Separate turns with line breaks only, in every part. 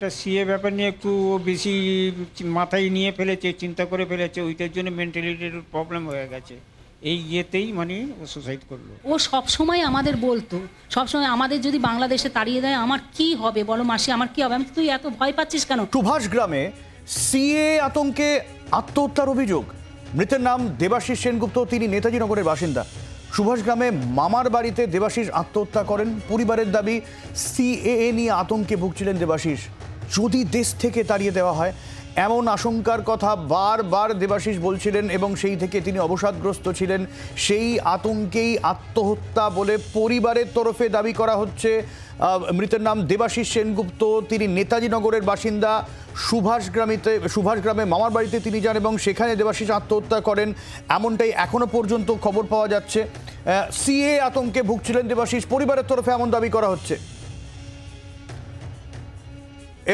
একটা সিএ ব্যাপার নিয়ে একটু বেশি মাথায় নিয়ে ফেলেছে, চিন্তা করে ফেলেছে, ওইটার জন্য মেন্টালিটির প্রবলেম হয়ে গেছে। এই ইয়েতেই মানে ও সুসাইড করলো।
ও সবসময় আমাদের বলতো, সবসময় আমাদের যদি বাংলাদেশে তাড়িয়ে দেয় আমার কি হবে বলো মাসি, আমার কি হবে। আমি তুই এত ভয় পাচ্ছিস কেন?
সুভাষ গ্রামে সিএ আতঙ্কে আত্মহত্যার অভিযোগ। মৃতের নাম দেবাশিস সেনগুপ্ত, তিনি নেতাজি নগরের বাসিন্দা। সুভাষ গ্রামে মামার বাড়িতে দেবাশিস আত্মহত্যা করেন। পরিবারের দাবি সিএএ নিয়ে আতঙ্কে ভুগছিলেন দেবাশিস। যদি দেশ থেকে তাড়িয়ে দেওয়া হয় এমন আশঙ্কার কথা বারবার দেবাশিস বলছিলেন এবং সেই থেকে তিনি অবসাদগ্রস্ত ছিলেন। সেই আতঙ্কেই আত্মহত্যা বলে পরিবারের তরফে দাবি করা হচ্ছে। মৃতের নাম দেবাশিস সেনগুপ্ত, তিনি নেতাজি নগরের বাসিন্দা। সুভাষ গ্রামে মামার বাড়িতে তিনি যান এবং সেখানে দেবাশিস আত্মহত্যা করেন, এমনটাই এখনো পর্যন্ত খবর পাওয়া যাচ্ছে। সিএ আতঙ্কে ভুগছিলেন দেবাশিস, পরিবারের তরফে এমন দাবি করা হচ্ছে।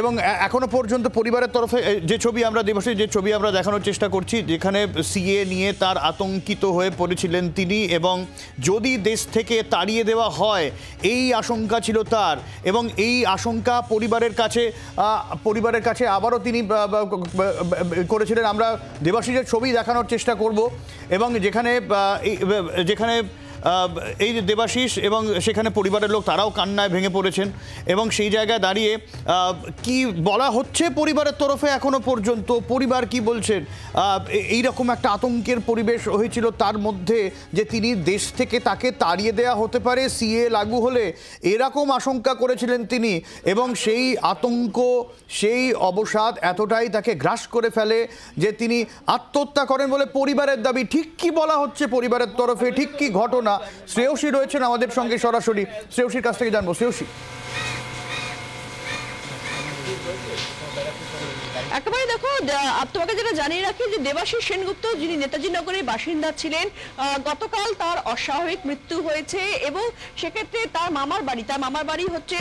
এবং এখনো পর্যন্ত পরিবারের তরফে যে ছবি আমরা দেবাশিস, যে ছবি আমরা দেখানোর চেষ্টা করছি, যেখানে সিএ নিয়ে তার আতঙ্কিত হয়ে পড়েছিলেন তিনি, এবং যদি দেশ থেকে তাড়িয়ে দেওয়া হয় এই আশঙ্কা ছিল তার। এবং এই আশঙ্কা পরিবারের কাছে আবারও তিনি করেছিলেন। আমরা দেবাশিসের ছবি দেখানোর চেষ্টা করব, এবং যেখানে এই যে দেবাশিস এবং সেখানে পরিবারের লোক তারাও কান্নায় ভেঙে পড়েছেন। এবং সেই জায়গায় দাঁড়িয়ে কি বলা হচ্ছে পরিবারের তরফে এখনো পর্যন্ত, পরিবার কি বলছেন, এইরকম একটা আতঙ্কের পরিবেশ হয়েছিল তার মধ্যে যে তিনি দেশ থেকে তাকে তাড়িয়ে দেওয়া হতে পারে সিএ লাগু হলে, এরকম আশঙ্কা করেছিলেন তিনি। এবং সেই আতঙ্ক, সেই অবসাদ এতটাই তাকে গ্রাস করে ফেলে যে তিনি আত্মহত্যা করেন বলে পরিবারের দাবি। ঠিক কি বলা হচ্ছে পরিবারের তরফে, ঠিক কি ঘটনা? শ্রেয়সী রয়েছেন আমাদের সঙ্গে সরাসরি, শ্রেয়সীর কাছ থেকে জানবো। শ্রেয়সী,
একেবারে দেখো, তোমাকে যেটা জানিয়ে রাখি যে দেবাশিস সেনগুপ্ত, যিনি নেতাজি নগরের বাসিন্দা ছিলেন, গতকাল তার অস্বাভাবিক মৃত্যু হয়েছে। এবং সেক্ষেত্রে তার মামার বাড়ি হচ্ছে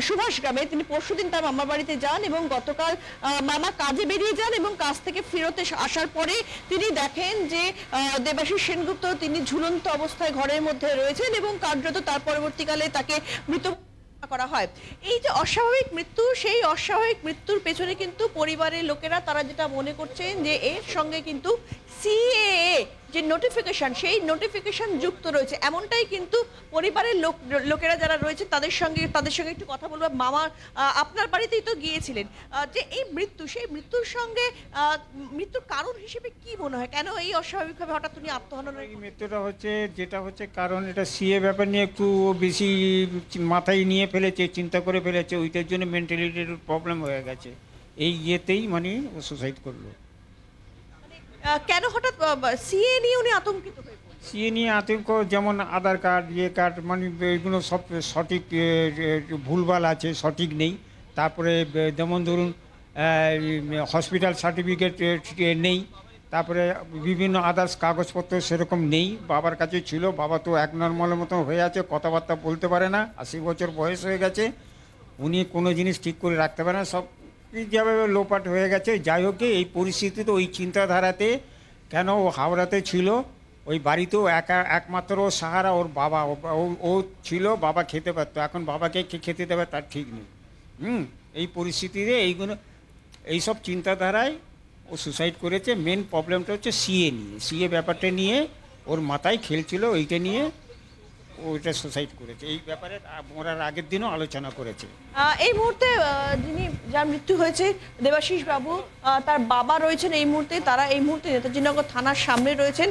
সুভাষ গ্রামে। তিনি পরশুদিন তার মামার বাড়িতে যান এবং গতকাল মামা কাজে বেরিয়ে যান এবং কাজ থেকে ফেরতে আসার পরে তিনি দেখেন যে দেবাশিস সেনগুপ্ত তিনি ঝুলন্ত অবস্থায় ঘরের মধ্যে রয়েছেন এবং কার্যত তার পরবর্তীকালে তাকে মৃত করা হয়। এই যে অস্বাভাবিক মৃত্যু, সেই অস্বাভাবিক মৃত্যুর পেছনে কিন্তু পরিবারের লোকেরা তারা যেটা মনে করছেন যে এর সঙ্গে কিন্তু সিএএ যে নোটিফিকেশন, সেই নোটিফিকেশন যুক্ত রয়েছে, এমনটাই কিন্তু পরিবারের লোকেরা যারা রয়েছে তাদের সঙ্গে একটু কথা বলবো। মামা আপনার বাড়িতেই তো গিয়েছিলেন, যে এই মৃত্যু, সেই মৃত্যুর সঙ্গে মৃত্যুর কারণ হিসেবে কি মনে হয়, কেন এই অস্বাভাবিকভাবে হঠাৎ উনি আত্মহনন?
এই মৃত্যুটা হচ্ছে কারণ এটা সিএ ব্যাপার নিয়ে একটু বেশি মাথায় নিয়ে ফেলেছে, চিন্তা করে ফেলেছে, ওইটার জন্য মেন্টালিটির প্রবলেম হয়ে গেছে। এই ইয়েতেই মানে ও সুসাইড করলো।
কেন হঠাৎ সিএ নিয়ে উনি আতঙ্কিত হয়ে পড়লেন?
সিএ নিয়ে আতঙ্ক, যেমন আধার কার্ড, কার্ড, মানে এগুলো সব সঠিক ভুলভাল আছে, সঠিক নেই। তারপরে যেমন ধরুন হসপিটাল সার্টিফিকেট নেই, তারপরে বিভিন্ন আদার্স কাগজপত্র সেরকম নেই। বাবার কাছে ছিল, বাবা তো এক নর্মালের মতো হয়ে আছে, কথাবার্তা বলতে পারে না, 80 বছর বয়স হয়ে গেছে, উনি কোনো জিনিস ঠিক করে রাখতে পারে না, সব যেভাবে লোপাট হয়ে গেছে। যাই হোক, এই পরিস্থিতিতে, ওই চিন্তাধারাতে, কেন ও হাওড়াতে ছিল, ওই বাড়িতেও একমাত্র সাহারা ওর বাবা, ও ছিল, বাবা খেতে পারতো, এখন বাবাকে খেতে দেবে তার ঠিক নেই। এই পরিস্থিতিতে এইসব চিন্তাধারায় ও সুসাইড করেছে। মেন প্রবলেমটা হচ্ছে সিএ ব্যাপারটা নিয়ে ওর মাথায় খেলছিল, ওইটা নিয়ে ওইটা সুসাইড করেছে। এই ব্যাপারে মরার আগের দিনও আলোচনা করেছে।
এই মুহূর্তে যার মৃত্যু হয়েছে দেবাশিস বাবু, তার বাবা রয়েছেন এই মুহূর্তে, তারা এই মুহূর্তে নেতাজিনগর থানার সামনে রয়েছেন।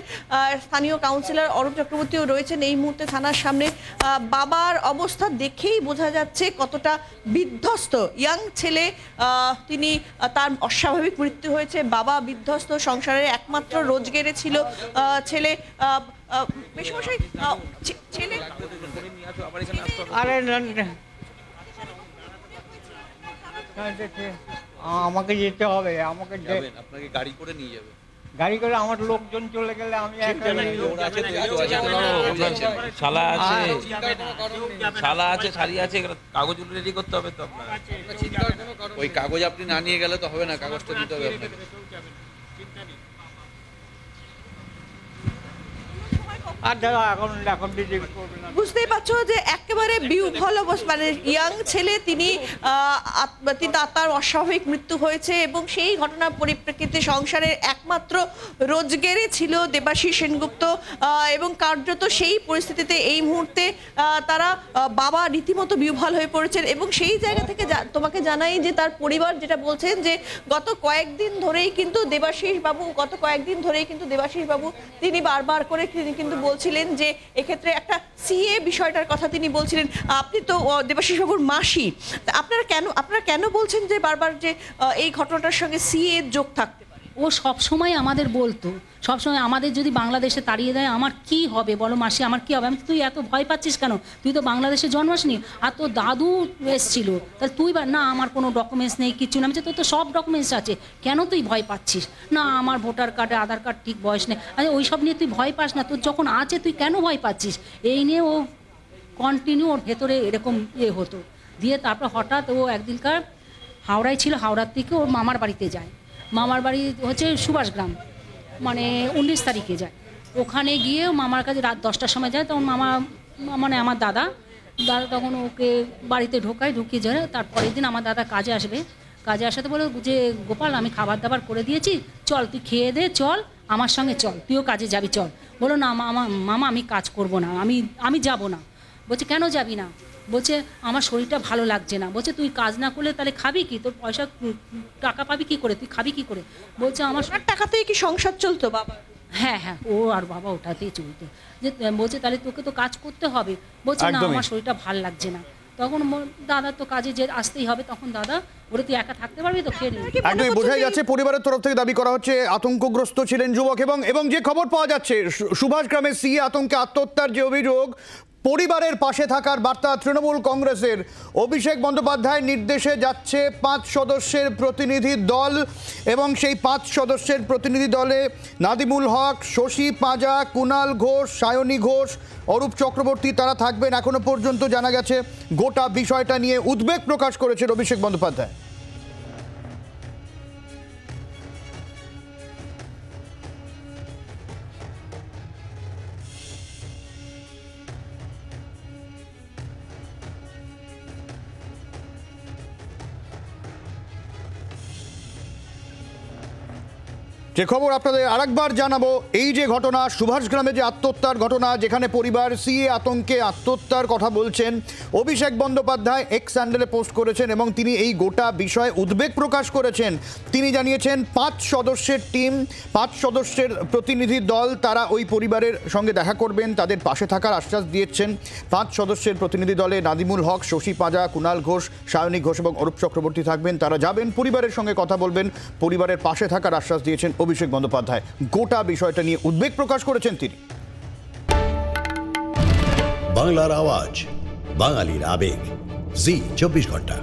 স্থানীয় কাউন্সিলর অরূপ চক্রবর্তীও রয়েছেন এই মুহূর্তে থানার সামনে। বাবার অবস্থা দেখেই বোঝা যাচ্ছে কতটা বিধ্বস্ত। ইয়াং ছেলে, তিনি, তার অস্বাভাবিক মৃত্যু হয়েছে, বাবা বিধ্বস্ত, সংসারের একমাত্র রোজগেরে ছিল ছেলে। ছেলে
আমাকে যেতে হবে, আমাকে
আপনাকে গাড়ি করে নিয়ে যাবে।
গাড়ি করে আমার লোকজন চলে গেলে আমি
শালা আছে, শাড়ি আছে, কাগজ রেডি করতে হবে তো আপনার। ওই কাগজ আপনি না নিয়ে গেলে তো হবে না, কাগজটা দিতে হবে আপনাকে।
আর যারা এখন বিজেপি করবে না।
বুঝতেই পারছো যে একেবারে বিহ্বল অবস্থা, মানে ইয়াং ছেলে তিনি তার অস্বাভাবিক মৃত্যু হয়েছে এবং সেই ঘটনার পরিপ্রেক্ষিতে সংসারের একমাত্র রোজগেরই ছিল দেবাশিস সেনগুপ্ত এবং কার্যত সেই পরিস্থিতিতে এই মুহূর্তে তারা বাবা রীতিমতো বিহ্বল হয়ে পড়েছেন। এবং সেই জায়গা থেকে তোমাকে জানাই যে তার পরিবার যেটা বলছেন যে গত কয়েকদিন ধরেই কিন্তু দেবাশিস বাবু তিনি বারবার করে কিন্তু বলছিলেন যে এক্ষেত্রে একটা সিএ বিষয়টার কথা তিনি বলছিলেন। আপনি তো দেবাশিস বাবুর মাসি, আপনারা কেন বলছেন যে বারবার যে এই ঘটনাটার সঙ্গে সিএ যোগ থাকতে পারে?
ও সবসময় আমাদের বলতো, সবসময় আমাদের যদি বাংলাদেশে তাড়িয়ে দেয় আমার কি হবে বলো মাসি, আমার কি হবে? আমি তুই এত ভয় পাচ্ছিস কেন? তুই তো বাংলাদেশে জন্মাসনি, আর তোর দাদু এসেছিল, তাহলে তুই না আমার কোনো ডকুমেন্টস নেই, কিচ্ছু না। আমি তোর তো সব ডকুমেন্টস আছে, কেন তুই ভয় পাচ্ছিস? না আমার ভোটার কার্ডে আধার কার্ড ঠিক বয়স নেই। আচ্ছা ওই সব নিয়ে তুই ভয় পাস না, তোর যখন আছে তুই কেন ভয় পাচ্ছিস? এই নিয়ে ও কন্টিনিউ ওর ভেতরে এরকম হতো। দিয়ে তারপর হঠাৎ ও একদিনকার হাওড়ায় ছিল, হাওড়ার থেকে ওর মামার বাড়িতে যায়। মামার বাড়ি হচ্ছে সুভাষগ্রাম, মানে 19 তারিখে যায়। ওখানে গিয়ে মামার কাছে রাত 10টার সময় যায়। তখন মামা মানে আমার দাদা তখন ওকে বাড়িতে ঢুকিয়ে যায়। তারপরের দিন আমার দাদা কাজে আসাতে বলে যে গোপাল আমি খাবার দাবার করে দিয়েছি, চল তুই খেয়ে দে, চল আমার সঙ্গে চল, তুইও কাজে যাবি চল। বলো না মামা আমি কাজ করব না, আমি যাব না। বলছে কেন যাবি না? বলছে আমার শরীরটা ভালো লাগছে না। বলছে তুই কাজ না করলে তাহলে খাবি কি? তোর পয়সা টাকা পাবি কি করে? তুই খাবি কি করে? বলছে আমার
টাকাতেই কি সংসার চলতো বাবা?
হ্যাঁ ও আর বাবা ওটাতেই চলতো। যে বলছে তাহলে তোকে তো কাজ করতে হবে। বলছে না আমার শরীরটা ভালো লাগছে না। তখন দাদা তো কাজে যে আসতেই হবে, তখন দাদা বলে তুই একা থাকতে পারবি তো, খেয়ে নিবি।
একদমই বোঝাই যাচ্ছে পরিবারের তরফ থেকে দাবি করা হচ্ছে আতঙ্কগ্রস্ত ছিলেন যুবক। এবং যে খবর পাওয়া যাচ্ছে সুভাষগ্রামের সিএ আতঙ্কে আত্মহত্যার যে অভিযোগ, পরিবারের পাশে থাকার বার্তা তৃণমূল কংগ্রেসের। অভিষেক বন্দ্যোপাধ্যায়ের নির্দেশে যাচ্ছে 5 সদস্যের প্রতিনিধি দল এবং সেই 5 সদস্যের প্রতিনিধি দলে নাদিমুল হক, শশী পাঁজা, কুণাল ঘোষ, সায়নী ঘোষ, অরূপ চক্রবর্তী তারা থাকবেন। এখনো পর্যন্ত জানা গেছে গোটা বিষয়টা নিয়ে উদ্বেগ প্রকাশ করেছেন অভিষেক বন্দ্যোপাধ্যায়। যে খবর আপনাদের আরেকবার জানাবো, এই যে ঘটনা সুভাষগ্রামে যে আত্মহত্যার ঘটনা, যেখানে পরিবার সিএ আতঙ্কে আত্মহত্যার কথা বলছেন, অভিষেক বন্দ্যোপাধ্যায় এক্স হ্যান্ডেলে পোস্ট করেছেন এবং তিনি এই গোটা বিষয়ে উদ্বেগ প্রকাশ করেছেন। তিনি জানিয়েছেন 5 সদস্যের টিম, 5 সদস্যের প্রতিনিধি দল তারা ওই পরিবারের সঙ্গে দেখা করবেন, তাদের পাশে থাকার আশ্বাস দিয়েছেন। 5 সদস্যের প্রতিনিধি দলে নাদিমুল হক, শশী পাঁজা, কুণাল ঘোষ, সায়নী ঘোষ এবং অরূপ চক্রবর্তী থাকবেন। তারা যাবেন, পরিবারের সঙ্গে কথা বলবেন, পরিবারের পাশে থাকার আশ্বাস দিয়েছেন অভিষেক বন্দ্যোপাধ্যায়। গোটা বিষয়টা নিয়ে উদ্বেগ প্রকাশ করেছেন তিনি।
বাংলার আওয়াজ, বাঙালির আবেগ, জি 24 ঘন্টা।